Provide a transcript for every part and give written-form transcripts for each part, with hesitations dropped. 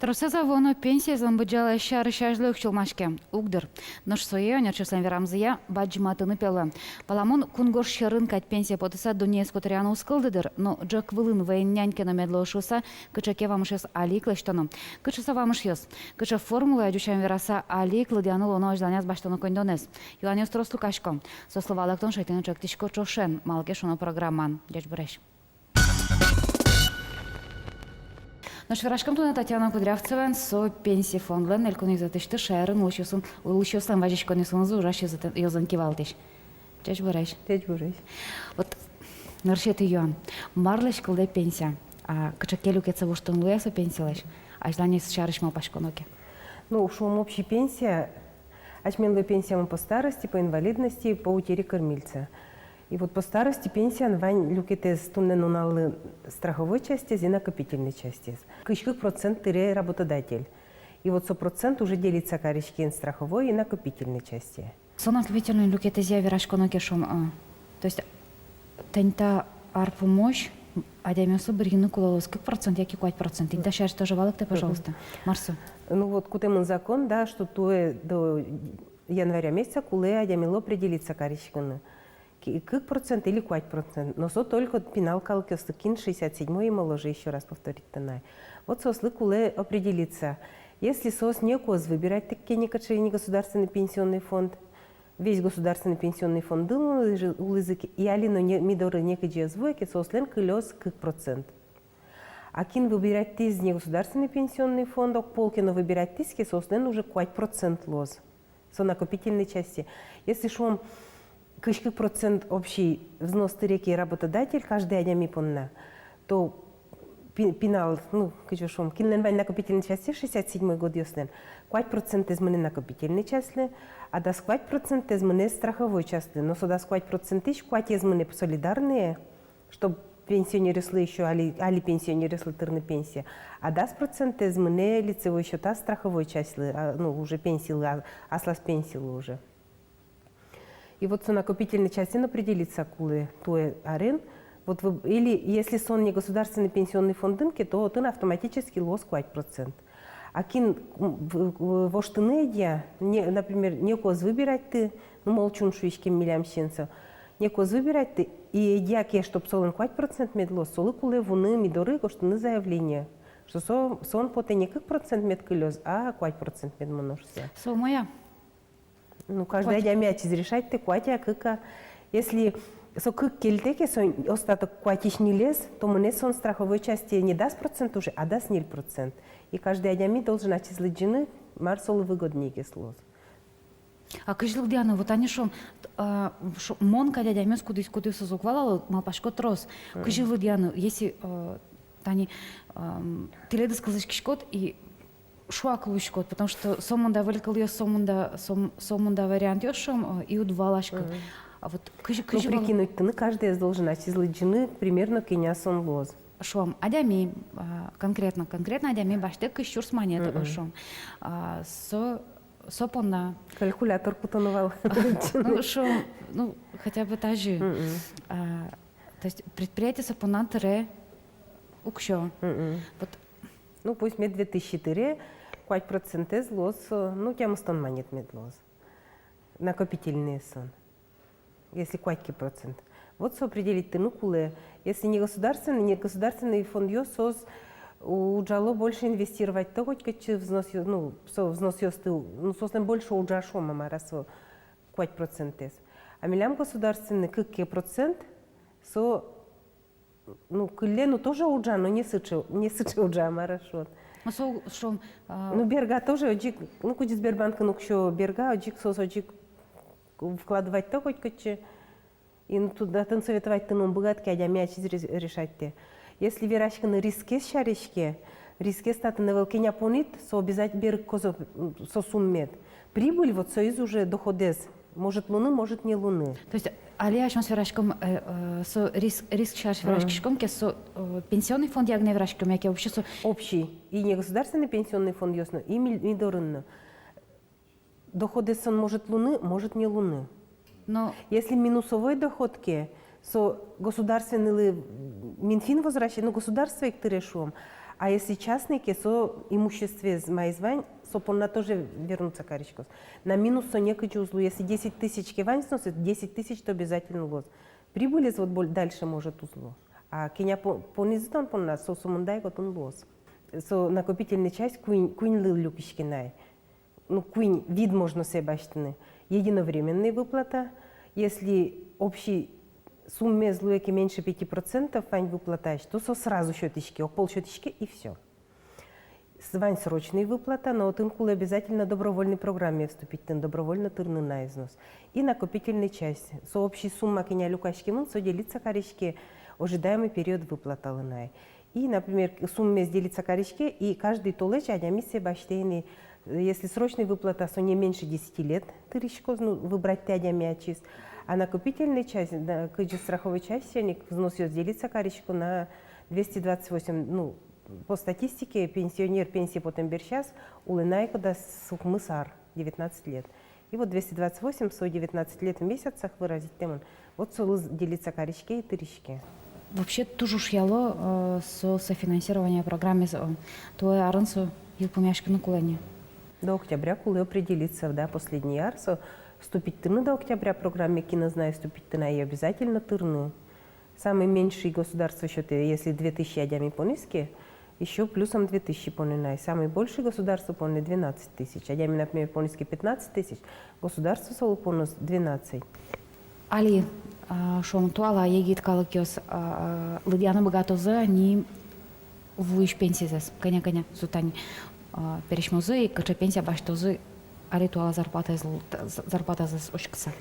Трусеза воно пенсия замбыджала шары шажлык чулмашке. Угдыр. Нож сое, нерчеслен верамзыя, баджматыны пелы. Паламон кунгош шырын кать пенсия потыса дуния скотеряна ускылдыдыр, но джак вылын военнянькена медлошуса, кычаке вамышес алик лештану. Кычаса вамыш ёс. Кыча формула адючан вераса алик ладиану лоно ажданяз баштану кондонес. Юанёс трос лукашко. Со слова лактон шайтыны чактишко чошен, малке шуно программан. Дядь Брещ. Наш вирашкам туна Татьяна Кудрявцева со пенсии фондлен эльконик затышты шерын улучшусан важичкони сонзу ужаще ёзан кивалтиш. Дядь Брещ. Дядь Брещ. Вот ныршеты юан. Марлеш кылдай пенсия. А кычакелю кеца воштон луяса пенсиялаш. Аждание с шарыш мал пашконоке. Ну, шум общей пенсия, ачменлая пенсия по старости, по инвалидности, по утере кормильца. И вот по старости пенсия вань люкете стунненуналы страховой части и накопительной части. Кычкых процент тыре работодатель. И вот 100% уже делится карички страховой и накопительной части. Сон накопительной люкете зя вирашконоке шум. То есть тента ар помощь, а дямёсу брину кулалос. Как процент, яки куать процент? Инта шарь тоже валок-то, пожалуйста. Марсу. Ну вот кутемын закон, да, что туе до января месяца куле адямило определится каричканы. Как процент или куать процент? Но со только пенал калкёсты кин 67 и моложе, еще раз повторить тонай. Вот сослы куле определится. Если сос не коз выбирать, так не государственный пенсионный фонд, весь государственный пенсионный фонд у языке, и алино мидоры некоди звуки, сослен кылёс как процент. А кин выбирать тиз не государственный пенсионный фонд, а полкино выбирать тиски, сослен уже куать процент лоз. Со накопительной части. Если шум кышкы процент общий взнос тыреки работодатель каждый день понна, то пенал, ну, кычушом, кинлен вань накопительной части 67 год яснен. 5% из мене накопительной части, а да 5% из мене страховой части. Но сюда 5% из мене солидарные, чтобы пенсионеры сли еще, али пенсионеры сли тырны пенсия. А да 10% из мене лицевой счета страховой части, ну, уже пенсии, аслас пенсии уже. И вот с накопительной части определится, кулы туе арен. Вот или если сон не государственный пенсионный фонд дынки, то ты автоматически лос 5%. А кин воштынедия, например, некоз выбирать ты, ну молчун шуичким милям щенцев, некоз выбирать ты, и дяке, чтоб солон 5% медлос, солы кулы вуны мидоры, коштыны заявление, что сон поте не как процент медкылёз, а 5% медмоношся. Со моя. Ну, каждый день мяч изрешать ты кватя кыка. Если со кык кельтеке сон остаток кватич не лез, то мне сон страховой части не даст процент уже, а даст 0%. И каждый день должен отчислить жены, марсолы выгоднее кислоз. А кыжлык диана, вот они шо мон кадя дямёс кудыс созуквала, малпашко трос. Кыжлык диана, если тани теледа сказать кишкот и шуаклушкот, потому что сомунда вылькал ее сомунда вариант ёшом и удвалашка. А вот ну, прикинуть, ты каждый из должен отчислить жены примерно киня сон лоз. Шом, адями, конкретно адями баште кыщур с монеты шом. Сопонна. Калькулятор путанувал. Ну, шом, ну, хотя бы та же. То есть предприятие сопонна тире укшо. Вот. Ну, пусть мед 2004, 5% лоз, ну, тем стон монет мед лоз. Накопительные сон. Если 5%. Вот определить ты, ну, куле. Если не государственный фонд ЙОСОС, у джало больше инвестировать, то хоть взнос, ну, взнос ЙОСТыл, ну, сослем больше у джашо, мама, раз 5%. А милям государственный, какие процент, ну, кылену тоже уджа, но не сыче уджа, марашот. Ну, берга тоже, оджик, ну, куди Сбербанка, ну, кщо берга, оджик, оджик вкладывать то хоть коче, и туда танцевать ты, ну, богатки, а мяч решать те. Если верашка на риске с шаришке, риске статы на велкиня понит, со обязательно берг козо, со суммет. Прибыль вот союз уже доходез. Может луны, может не луны. То есть, алия шанс верашком, со риск шарш верашкишком, ке со пенсионный фонд ягне верашком, яке вообще со... Общий. И не государственный пенсионный фонд ясно, и мидорынно. Доходез он может луны, может не луны. Но... Если минусовой доходке, со государственный Минфин возвращает, ну государство их решом, А если частники, со имуществе майзвань, со на тоже вернуться каричкос. На минус со некачу узлу. Если 10 тысяч кивань сносит, 10 тысяч то обязательно лоз. Прибыль из вот дальше может узло. А кеня понизитон по нас, со сумундай готун лоз. Со накопительная часть куин лил люкишкинай. Ну, куин вид можно себе бачтины. Единовременная выплата. Если общий сумме злуеки меньше 5% вань выплатаешь, то со сразу счеточки, пол счеточки и все. Вань срочная выплата, но вот инкулы обязательно добровольной программе вступить, добровольно тырны на износ. И накопительная часть. Со общей сумма кеня люкашки мун, со делится корички, ожидаемый период выплата лынай. И, например, сумме делится корички, и каждый толыч, а миссия баштейный, если срочная выплата, со не меньше 10 лет, тыричко, ну, выбрать тядями очист. А накопительная часть, да, страховой части, взнос делится коричку на 228, ну, по статистике, пенсионер пенсии потом берчас, улынай, когда сукмысар, 19 лет. И вот 228, со 19 лет в месяцах выразить темон. Вот солы делится корички и тырички. Вообще тоже шьяло со софинансирования программы то арынсу елпумяшкину кулани. До октября кулы определится, да, последний арсо. Вступить тырны до октября программе кинознай, вступить тырна и обязательно тырны. Самый меньший государство счеты, если 2000 адями понизки, еще плюсом 2000 понинай. Самый больший государство поны 12 тысяч. Адями, например, понизки 15 тысяч, государство соло понос 12. Али, шом туала егит калыкёс, лыдяны богатозы, не вуиш пенсизес, коня-коня, сутань перешмозы, кача пенсия баштозы, али туала зарплата зас очкса.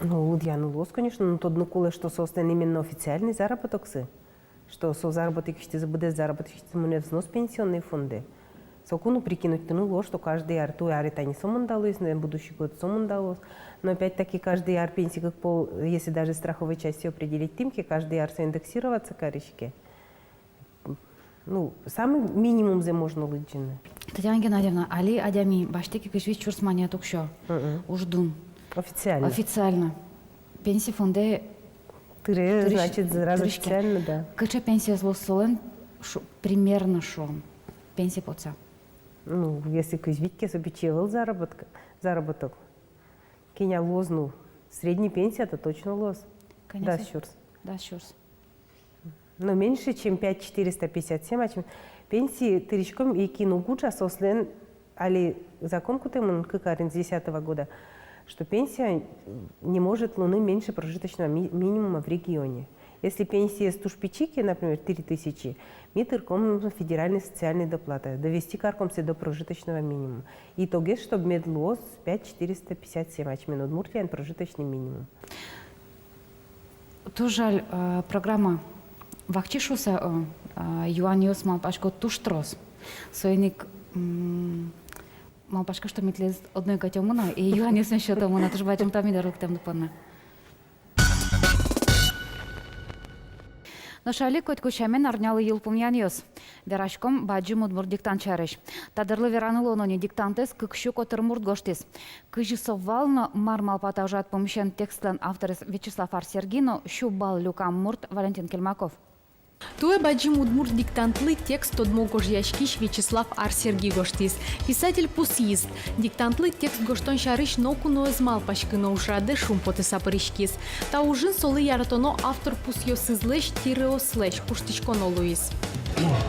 Ну, лудьяны лос, конечно, но то днукулы, что состан именно официальный заработок сы. Что со заработок еще забудет заработок, еще мне взнос пенсионные фонды. Сокуну прикинуть тяну ложь, что каждый ар, то ари тани сомон далось, на будущий год сомон далось. Но опять-таки каждый ар пенсии, как пол, если даже страховой частью определить тимки, каждый ар индексироваться корички. Ну, самый минимум за можно лыджины. Татьяна Геннадьевна, али адями баштеки кишвич чурсмания тукшо. Уждун. Официально. Официально. Пенсии фонды. Тыры, значит, раз официально, да. Кача пенсия злосолен примерно шо? Пенсия поца. Ну, если кузьвитке собичевал заработок. Кеня лоз, ну, средняя пенсия, это точно лоз. Конечно. Да, щурс. Да, щурс. Но меньше, чем 5457, а чем пенсии тыричком и кину гуджа сослен, али закон кутемон кыкарин с 10-го года, что пенсия не может луны меньше прожиточного минимума в регионе. Если пенсия стушпичики, например, 3000, ми тырком федеральной социальной доплаты, довести каркомся до прожиточного минимума. И итоге, чтобы медлоз 5457, а чем Удмуртия прожиточный минимум. То жаль, программа вахчишуса юаниос малпашко туштрос. Сойник малпашка, что метлез одной котемуна, и юаниос еще тому, тоже бачим там и дорог там допорно. Но шали котькучамен арнялы елпумяниос. Верашком баджим удмур диктант чарыш. Тадырлы веранылы онони диктантес кыкшу котырмурт гоштис. Кыжисоввално мармал патажат помещен текстлен авторис Вячеслав Арсергино, щубал люкам мурт Валентин Кельмаков. Туе баджим удмурт диктантлы текст одмогож яшкиш Вячеслав Арсерги гоштис. Писатель пусист. Диктантлы текст гоштон шарыш нокуно эзмал пашкыно ушраде шум потеса парышкис. Та ужин солы яратоно автор пусьё сызлэш тирео слэш куштичконо луис.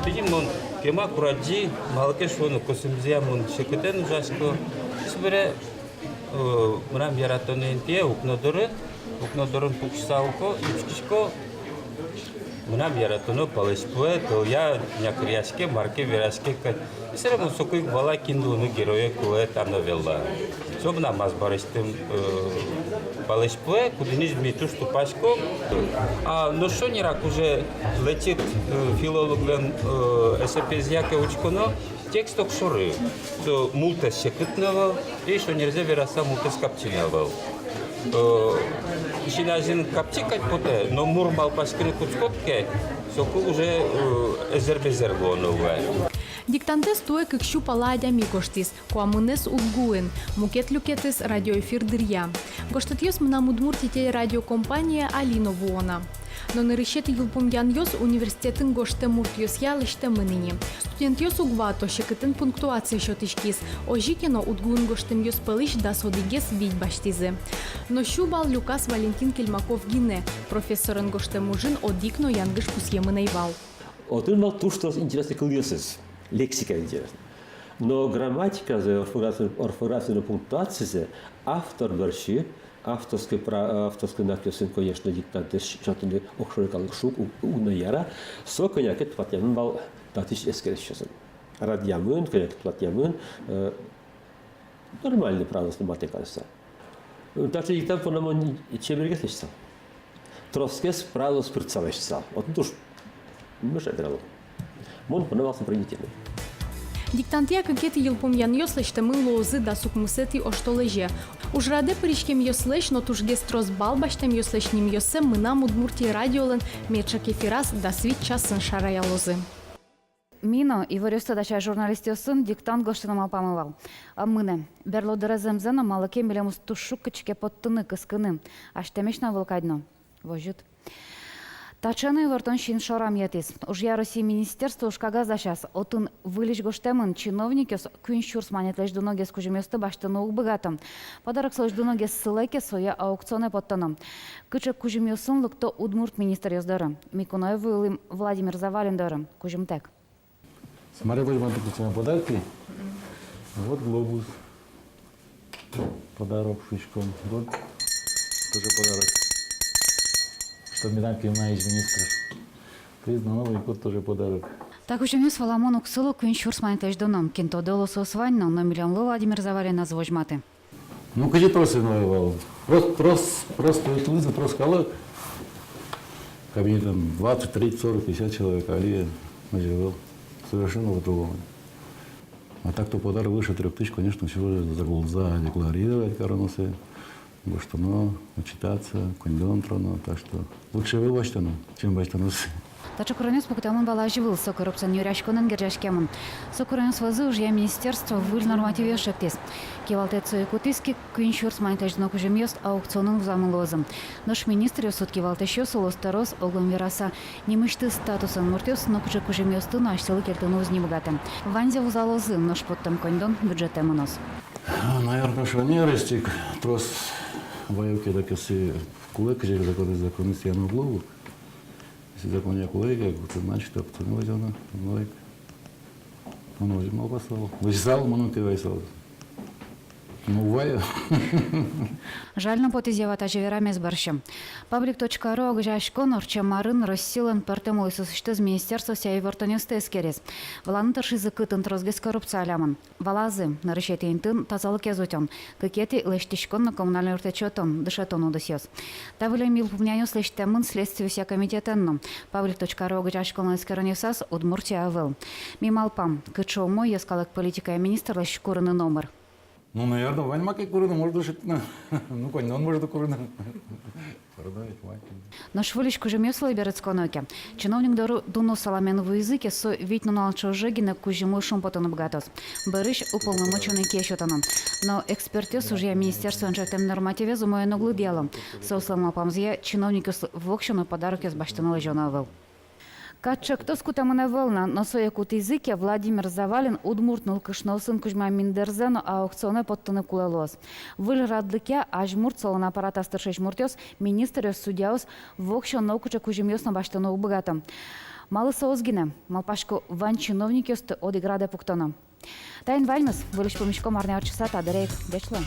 Видим, он кема кураджи, малкеш он косимзия мон шекетен ужаско. Сбере мрам яратоно интия укнодорон пукшсауко ичкишко. Мрам яратоно палешпуэ, то я някрияшке марке верашке кат. Исерем сокой вала киндуну героя куэ там новелла. Собна мазбарыстым палешпуэ, кудиниж миту штупашко. А но что не рак уже летит филологом СПЗяке учконо, текст окшоры. То мулта шекытного, и что нельзя вераса мулта скапчиновал. Шиназин капчикать поте, но мурмал пашкины кучкотке, соку уже эзербезер гоновая. Диктантес туе кыкшу паладями гоштис, куамынес улгуен, мукет люкетес радиоэфир дырья. Гоштатьёс мна мудмуртите радиокомпания Алино Вуона. Но на решете Юлпумьян Йос университетын гоште мурт ялыште мыныни. Студент Йос угвато шекытын пунктуации шотишкис. Ожикено удгуын гоштем Йос пылыш да содигес бить баштизе. Но щубал Люкас Валентин Кельмаков гине. Профессорын гоште мужин одикно янгыш пусьемынайвал. Один мал то, что интересно клиосис, лексика интересна. Но грамматика, орфография, пунктуация, автор борщи, авторский написан, конечно, диктант, что-то не охшорикал шук у наяра, со коньяк платьямен бал татиш эскерещесен. Радьямын, коньяк платьямен, нормальный правда, снимать кажется. Даже диктант по нам чем регистрировался. Троскес правда спиртсовещался. Вот туж мы же играли. Мон поновался принятельный. Диктантия какети Юлпумьян Йослещте мын лозы да сукмысети оштолеже. Уж раде паричкем Йослещ, но туж гестрос балбаштем Йослещним Йосем мынам Удмуртии радиолен мечак эфирас да свит часын шарая лозы. Мино и варюстадача журналистиосын диктант гоштыным алпамывал. А мыне, берлодереземзена малыке милемус тушуккачке подтыны кыскыны. Аштемешна волкайдно. Вожют. Тачаны вартон шин шорам ятис. Уж я России министерство уж кагаза сейчас. Отын вылечь гоштемын чиновникес кюншурс манетлеш дуноге с кужемёсты баштыны убыгатым. Подарок слож дуноге ссылайке своя аукционе подтыным. Кычек кужемёсын лыкто удмурт министр ёздары. Микуноев вылым Владимир Завалин дырым. Кужемтек. Смотрели вам подарки. Вот глобус. Подарок шишком. Вот тоже подарок. Что Миранке из министров. Приз на Новый год тоже подарок. Так уж мюс Валамон уксылу кюншурс манетлеш дуном. Кинто долосу свайно, но миллион Владимир Завалин назвожматы. Ну, кажи просто воевал. Просто это вызов, просто сказал. Кабинетом 20, 30, 40, 50 человек, а я наживал. Совершенно по-другому. А так, кто подарок выше 3000, конечно, все за глаза декларировать, короносы, баштано, учитаться, кондон трону. Так что лучше вы баштано, чем баштаносы. Тача куранес покутамон бала живыл со коррупцион юряшконен гержашкемон. Со куранес вазы уже я министерство выль нормативе шептис. Кивалтет сои кутиски кюншурс манетлеш дно кужемьёст аукционын взамын лозым. Наш министр ёсут кивалтешё солос тарос олгом вераса. Немышты статусын муртёс, но куже кужемьёсты наштылы кертыны узни богатым. Ванзе узалозы, нож подтам кондон бюджетем нос. Наверное, что не растик. Трос воевки так если кулек, же законы стену углову. Если закон я кулек, значит, то не возьму, кулек. Он возьму посол. Высал, он ты высал. Ну, ваю. Жально потизева тажеверами с борщем. Public.ru огжашкон орчамарын рассилен партемой сосышты с министерства сяй вартонёсты эскерес. Валаны таршизы кытын трозгес коррупция алямын. Валазы нарышети интын тазалық езотен. Кыкети лештишкон на коммунальный уртечетон дышетон удысёс. Тавылем милпумнянёс лештемын следствию ся комитетенном. Public.ru огжашкон эскеронёсас Удмуртия авыл. Мималпам, кычоумой ескалык политика и министр лещкурыны номер. Ну, наверное, Вань Макай курина может душить. Ну, конь, он может курина. Продавить, Вань. Но швылич кужемёслы берецконоке. Чиновник дуну саламенову языке со витну налчо жегина кужему шумпотону богатос. Барыш уполномоченный кешотаном. Но экспертиз уже министерство инжектем нормативе зумое ноглы делом. Сослама памзия чиновник вокшину подарок из баштана жонавел. Кача кто скутамана волна, но своей кут языке Владимир Завалин удмуртнул кышносын кужма миндерзену аукционе подтыны кулалос. Выль радлыке ажмурт солон аппарата старшеш муртёс министр судьяус вокшо наукуча кужемёсно баштану убогатым. Малы соозгине, малпашку ван чиновник ёсты одиграде пуктоном. Тайн вальмас, вылиш помешком арне арчисата, дерейк, дечло.